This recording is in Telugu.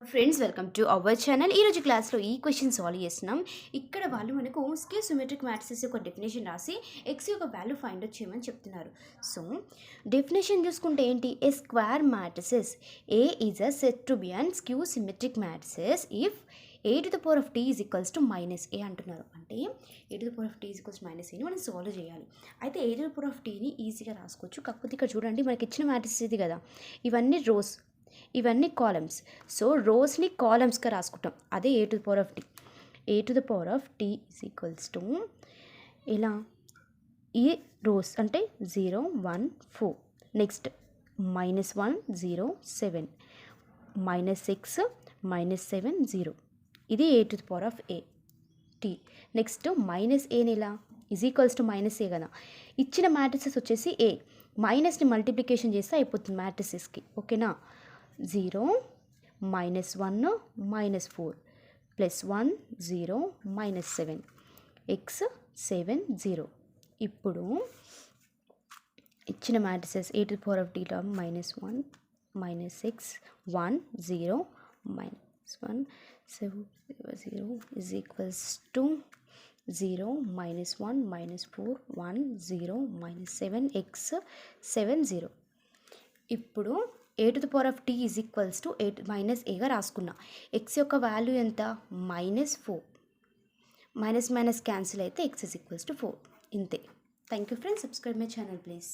Friends welcome to our channel. ఈరోజు క్లాస్లో ఈ క్వశ్చన్ సాల్వ్ చేస్తున్నాం. ఇక్కడ వాళ్ళు మనకు స్క్యూ సిమెట్రిక్ మ్యాట్రిసెస్ యొక్క డెఫినేషన్ రాసి ఎక్స్ యొక్క వాల్యూ ఫైండ్ అవుట్ చేయమని చెప్తున్నారు. సో డెఫినేషన్ చూసుకుంటే ఏంటి? A square matrices A is a said to be and skew symmetric matrices if A to the power of T is equals to minus A అంటున్నారు. అంటే A to the power of T is equals minus ఏని మనం సాల్వ్ చేయాలి. అయితే ఏ టు ద పవర్ ఆఫ్ టీని ఈజీగా రాసుకోవచ్చు. కాకపోతే ఇక్కడ చూడండి, మనకి ఇచ్చిన మ్యాట్రిసెస్ ఇది కదా, ఇవన్నీ రోస్, ఇవన్నీ కాలమ్స్. సో రోస్ని కాలమ్స్గా రాసుకుంటాం. అదే A to the power of T. A to the power of T is equals to ఇలా ఈ రోస్ అంటే 0 1 4, నెక్స్ట్ -1 0 7, -6 -7 0. ఇది A to the power of A T. Next minus ఏని ఇలా is equals to minus A కదా, ఇచ్చిన మ్యాట్రిసెస్ వచ్చేసి ఏ, మైనస్ని మల్టిప్లికేషన్ చేస్తే అయిపోతుంది మ్యాట్రిసెస్కి. ఓకేనా? 0 -1 -4 +1 0 -7 x 7 0. ఇప్పుడు ఇచ్చిన matrices A to the power of T term -1 -6 1 0 -1 7 0 is equals to 0 -1 -4 1 0 -7 x 7 0. ఇప్పుడు A to the power of T is equals to minus ఏగా రాసుకున్నా. ఎక్స్ యొక్క వాల్యూ ఎంత? -4. మైనస్ మైనస్ క్యాన్సిల్ అయితే ఎక్స్ ఈజ్ ఈక్వల్స్ టు 4. ఇంతే. Thank you friends. Subscribe my channel please.